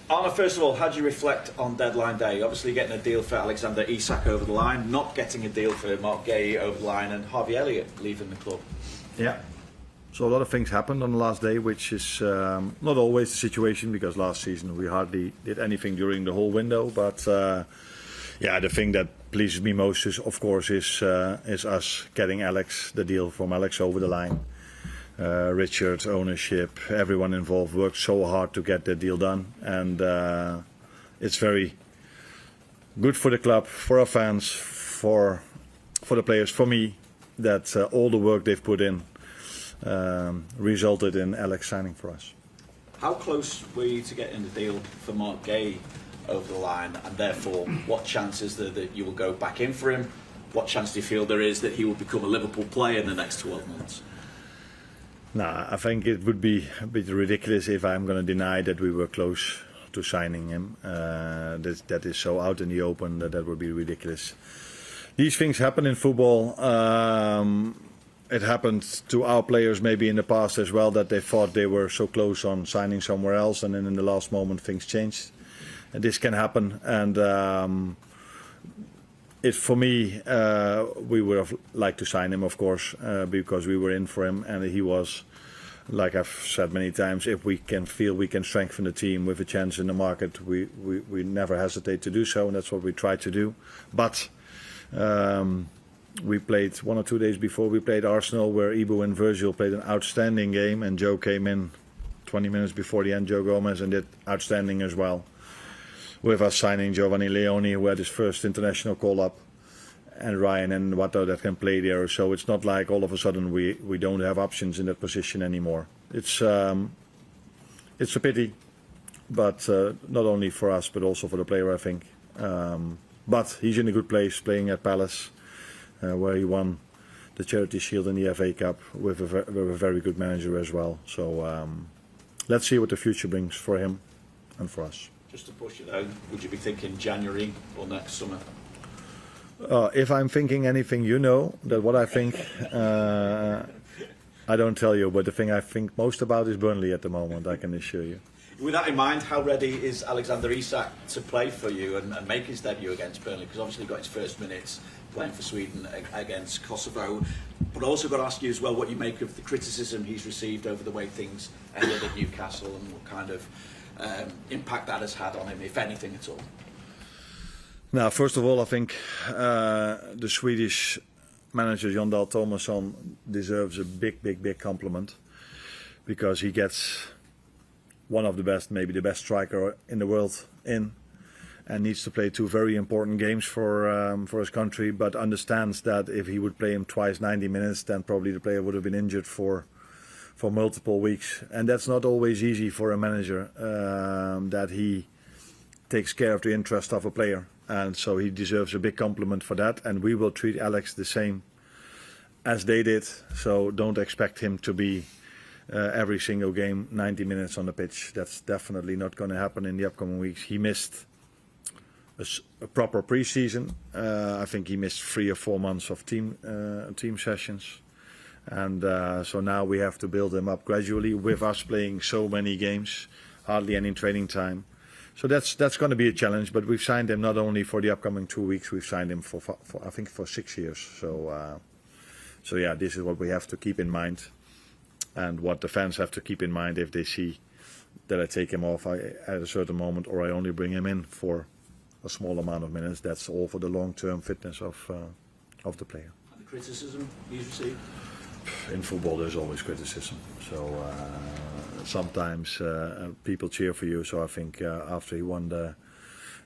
Arne, first of all, how do you reflect on deadline day? Obviously getting a deal for Alexander Isak over the line, not getting a deal for Mark Gay over the line, and Harvey Elliott leaving the club. Yeah. So a lot of things happened on the last day, which is not always the situation, because last season we hardly did anything during the whole window. But yeah, the thing that pleases me most is, of course, is us getting the deal from Alex over the line. Richard, ownership, everyone involved worked so hard to get that deal done, and it's very good for the club, for our fans, for the players, for me, that all the work they've put in resulted in Alex signing for us. How close were you to getting the deal for Mark Gay over the line, and therefore what chance is there that you will go back in for him? What chance do you feel there is that he will become a Liverpool player in the next 12 months? Nah, I think it would be a bit ridiculous if I'm going to deny that we were close to signing him. That is so out in the open that would be ridiculous. These things happen in football. It happened to our players maybe in the past as well, that they thought they were so close on signing somewhere else, and then in the last moment things changed. And this can happen, and for me, we would have liked to sign him, of course, because we were in for him, and he was, like I've said many times, if we can feel we can strengthen the team with a chance in the market, we never hesitate to do so, and that's what we try to do. But we played 1 or 2 days before, we played Arsenal, where Ibu and Virgil played an outstanding game, and Joe came in 20 minutes before the end, Joe Gomez, and did outstanding as well. With us signing Giovanni Leone, who had his first international call-up, and Ryan and Watto that can play there. So it's not like all of a sudden we don't have options in that position anymore. It's a pity, but not only for us, but also for the player, I think. But he's in a good place, playing at Palace, where he won the Charity Shield and the FA Cup with a very good manager as well. So let's see what the future brings for him and for us. Just to push it out, would you be thinking January or next summer? If I'm thinking anything, you know that what I think, I don't tell you, but the thing I think most about is Burnley at the moment, I can assure you. With that in mind, how ready is Alexander Isak to play for you and make his debut against Burnley? Because obviously he got his first minutes playing for Sweden against Kosovo. But I also got to ask you as well what you make of the criticism he's received over the way things ended at Newcastle, and what kind of impact that has had on him, if anything at all. Now, first of all, I think the Swedish manager Jon Dahl Tomasson deserves a big compliment, because he gets one of the best, maybe the best striker in the world in, and needs to play 2 very important games for his country, but understands that if he would play him twice 90 minutes, then probably the player would have been injured for multiple weeks. And that's not always easy for a manager, that he takes care of the interest of a player. And so he deserves a big compliment for that. And we will treat Alex the same as they did. So don't expect him to be every single game 90 minutes on the pitch. That's definitely not going to happen in the upcoming weeks. He missed a proper pre-season. I think he missed 3 or 4 months of team sessions. And so now we have to build him up gradually, with us playing so many games, hardly any training time. So that's going to be a challenge. But we've signed him not only for the upcoming 2 weeks, we've signed him for I think for 6 years. So yeah, this is what we have to keep in mind, and what the fans have to keep in mind if they see that I take him off at a certain moment, or I only bring him in for a small amount of minutes. That's all for the long-term fitness of the player. And the criticism he's received? In football there's always criticism, so sometimes people cheer for you. So I think after he won the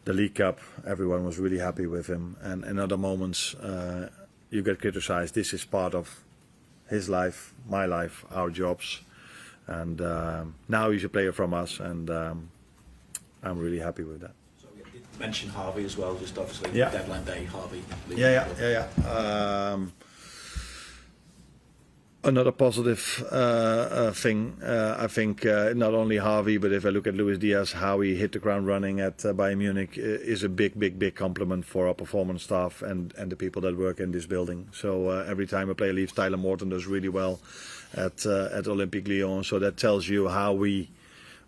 League Cup, everyone was really happy with him, and in other moments you get criticized. This is part of his life, my life, our jobs, and now he's a player from us, and I'm really happy with that. So you did mention Harvey as well, just obviously deadline day, Harvey. Yeah. Another positive thing, I think, not only Harvey, but if I look at Luis Diaz, how he hit the ground running at Bayern Munich is a big compliment for our performance staff and the people that work in this building. So every time a player leaves, Tyler Morton does really well at Olympique Lyon. So that tells you how we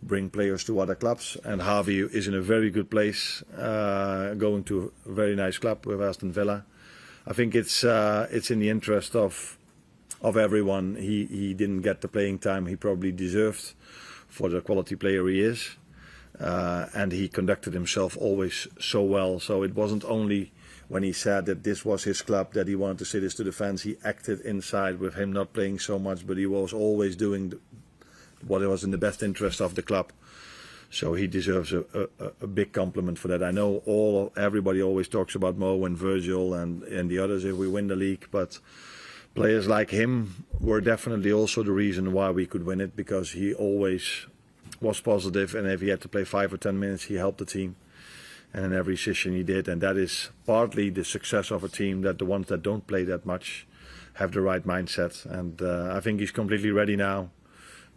bring players to other clubs. And Harvey is in a very good place, going to a very nice club with Aston Villa. I think it's in the interest of everyone. He didn't get the playing time he probably deserved for the quality player he is, and he conducted himself always so well. So it wasn't only when he said that this was his club that he wanted to say this to the fans. He acted inside with him not playing so much, but he was always doing what was in the best interest of the club. So he deserves a big compliment for that. I know everybody always talks about Mo and Virgil and the others if we win the league, but players like him were definitely also the reason why we could win it, because he always was positive, and if he had to play 5 or 10 minutes, he helped the team. And in every session he did, and that is partly the success of a team, that the ones that don't play that much have the right mindset. And I think he's completely ready now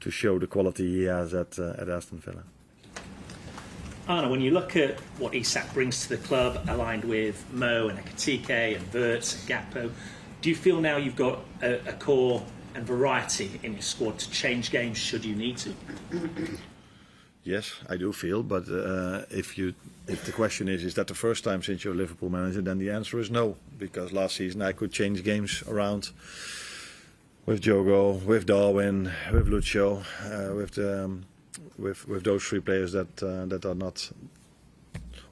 to show the quality he has at Aston Villa. Arne, when you look at what Isak brings to the club, aligned with Mo and Ekitike and Wirtz and Gakpo, do you feel now you've got a core and variety in your squad to change games should you need to? Yes, I do feel, but if the question is that the first time since you're a Liverpool manager, then the answer is no, because last season I could change games around with Diogo, with Darwin, with Lucio, with those three players that are not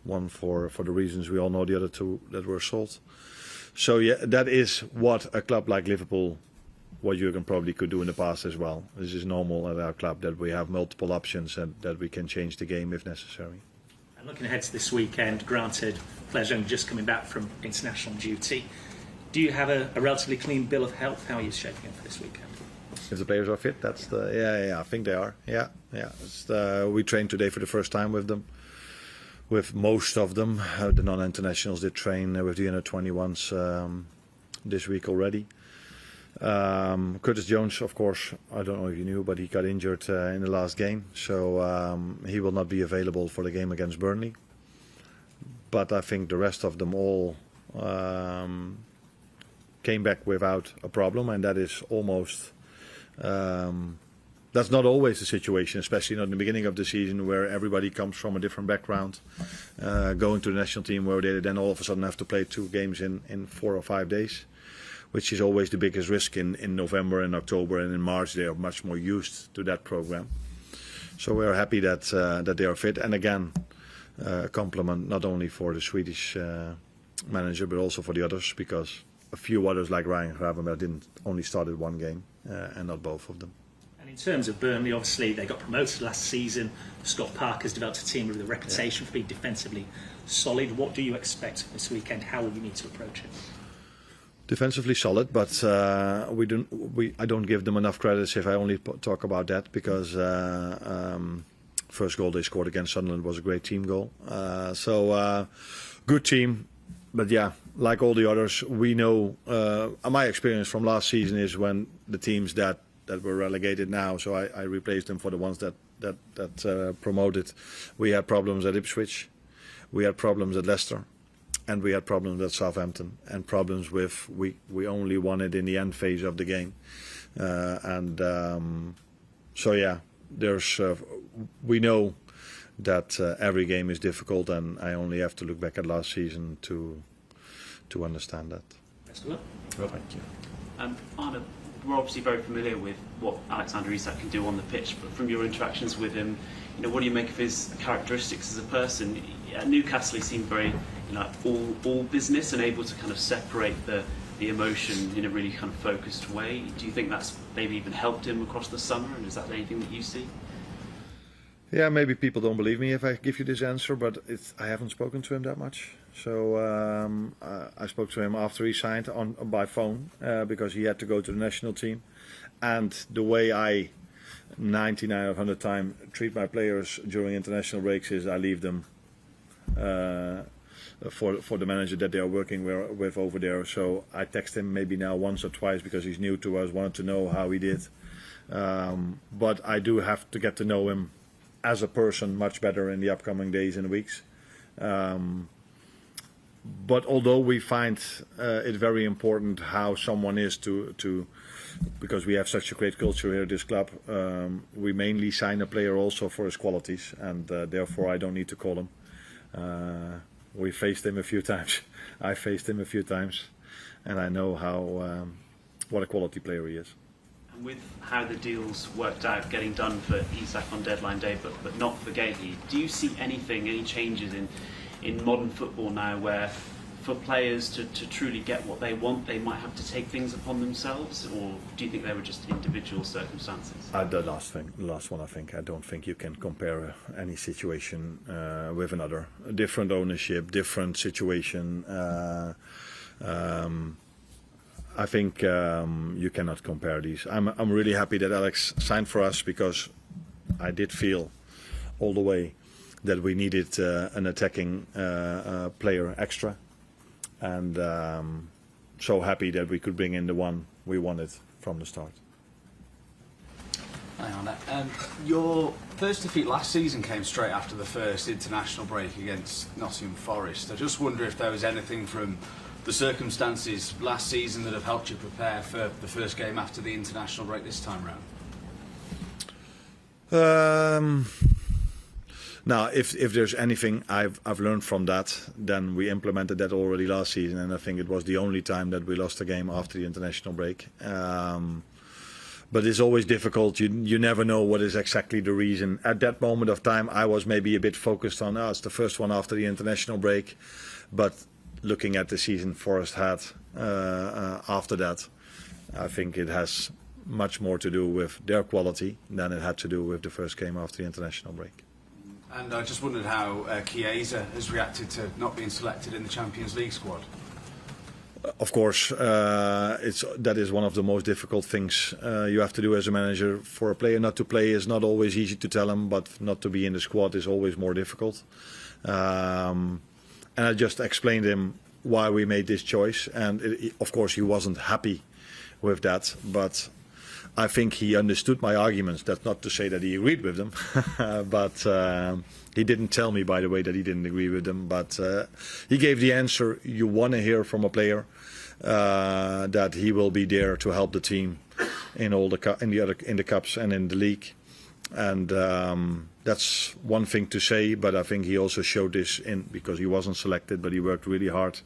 one for the reasons we all know, the other two that were sold. So yeah, that is what a club like Liverpool, what Jurgen probably could do in the past as well. This is normal at our club, that we have multiple options and that we can change the game if necessary. And looking ahead to this weekend, granted, players only just coming back from international duty, do you have a relatively clean bill of health? How are you shaping up for this weekend? If the players are fit, that's I think they are. Yeah. We trained today for the first time with them. With most of them, the non-internationals did train with the under-21s this week already. Curtis Jones, of course, I don't know if you knew, but he got injured in the last game, so he will not be available for the game against Burnley. But I think the rest of them all came back without a problem, and that is almost. That's not always the situation, especially not in the beginning of the season, where everybody comes from a different background, going to the national team where they then all of a sudden have to play 2 games in 4 or 5 days, which is always the biggest risk in November and October, and in March they are much more used to that program. So we are happy that they are fit, and again, a compliment not only for the Swedish manager but also for the others, because a few others like Ryan Gravenberg didn't only started 1 game and not both of them. And in terms of Burnley, obviously they got promoted last season. Scott Parker's developed a team with a reputation for being defensively solid. What do you expect this weekend? How will you need to approach it? Defensively solid, but I don't give them enough credits if I only talk about that, because first goal they scored against Sunderland was a great team goal. So good team, but yeah, like all the others, we know. My experience from last season is when the teams that were relegated now, so I replaced them for the ones that promoted. We had problems at Ipswich, we had problems at Leicester, and we had problems at Southampton, and problems with we only won it in the end phase of the game, so yeah, there's we know that every game is difficult, and I only have to look back at last season to understand that. Best of luck. Well, thank you. Arne, we're obviously very familiar with what Alexander Isak can do on the pitch, but from your interactions with him, what do you make of his characteristics as a person? At Newcastle, he seemed very, all business and able to kind of separate the emotion in a really kind of focused way. Do you think that's maybe even helped him across the summer, and is that anything that you see? Yeah, maybe people don't believe me if I give you this answer, but I haven't spoken to him that much. So I spoke to him after he signed by phone because he had to go to the national team. And the way I 99 out of 100 times treat my players during international breaks is I leave them for the manager that they are working with over there. So I text him maybe now once or twice because he's new to us, wanted to know how he did. But I do have to get to know him as a person much better in the upcoming days and weeks. But although we find it very important how someone is to because we have such a great culture here at this club, we mainly sign a player also for his qualities, and therefore I don't need to call him. We faced him a few times. I faced him a few times, and I know what a quality player he is. And with how the deals worked out, getting done for Isak on deadline day, but not for Gahey, do you see any changes in modern football now where for players to truly get what they want, they might have to take things upon themselves, or do you think they were just individual circumstances? The last one, I think. I don't think you can compare any situation with another. Different ownership, different situation. I think you cannot compare these. I'm really happy that Alex signed for us, because I did feel all the way that we needed an attacking player extra, and so happy that we could bring in the one we wanted from the start. Hi Arne. Your first defeat last season came straight after the first international break against Nottingham Forest. I just wonder if there was anything from the circumstances last season that have helped you prepare for the first game after the international break this time round? Now, if there's anything I've learned from that, then we implemented that already last season, and I think it was the only time that we lost a game after the international break. But it's always difficult. You never know what is exactly the reason. At that moment of time, I was maybe a bit focused on it's the first one after the international break, but looking at the season Forest had after that, I think it has much more to do with their quality than it had to do with the first game after the international break. And I just wondered how Chiesa has reacted to not being selected in the Champions League squad. Of course, that is one of the most difficult things you have to do as a manager. For a player not to play is not always easy to tell him, but not to be in the squad is always more difficult. And I just explained him why we made this choice, and of course he wasn't happy with that, but I think he understood my arguments. That's not to say that he agreed with them, but he didn't tell me, by the way, that he didn't agree with them, but he gave the answer you want to hear from a player, that he will be there to help the team in all in the cups and in the league. And that's one thing to say, but I think he also showed this because he wasn't selected, but he worked really hard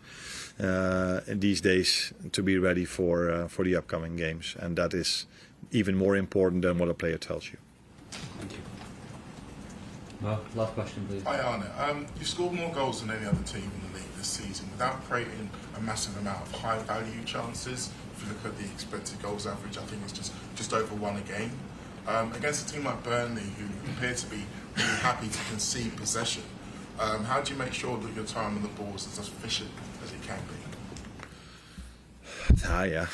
in these days to be ready for the upcoming games, and that is even more important than what a player tells you. Thank you. Well, last question, please. Hi Arne, you've scored more goals than any other team in the league this season without creating a massive amount of high value chances. If you look at the expected goals average, I think it's just over one a game. Against a team like Burnley, who appear to be really happy to concede possession, how do you make sure that your time on the ball is as efficient as it can be? Yeah.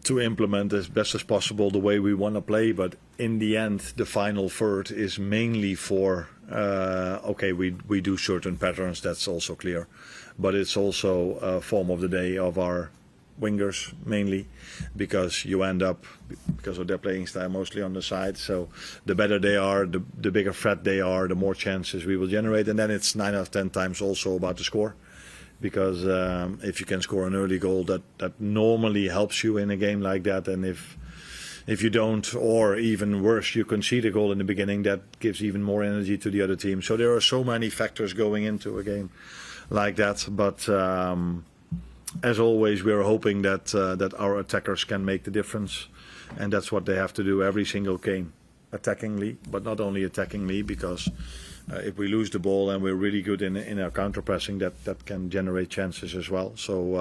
To implement as best as possible the way we want to play, but in the end the final third is mainly for we do certain patterns, that's also clear, but it's also a form of the day of our wingers mainly, because you end up, because of their playing style, mostly on the side, so the better they are, the bigger threat they are, the more chances we will generate, and then it's 9 out of 10 times also about the score. Because if you can score an early goal, that normally helps you in a game like that, and if you don't, or even worse, you concede a goal in the beginning, that gives even more energy to the other team. So there are so many factors going into a game like that. But as always, we are hoping that our attackers can make the difference, and that's what they have to do every single game, attackingly, but not only attackingly, because if we lose the ball and we're really good in our counter pressing, that can generate chances as well. So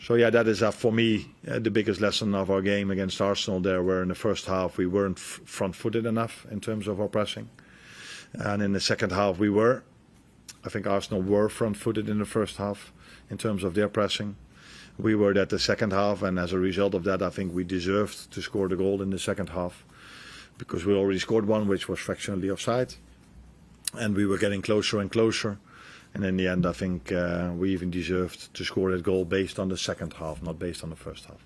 yeah, that is for me the biggest lesson of our game against Arsenal there, where in the first half we weren't front-footed enough in terms of our pressing, and in the second half we were. I think Arsenal were front-footed in the first half in terms of their pressing. We were that the second half, and as a result of that, I think we deserved to score the goal in the second half, because we already scored one which was fractionally offside, and we were getting closer and closer, and in the end I think we even deserved to score that goal based on the second half, not based on the first half.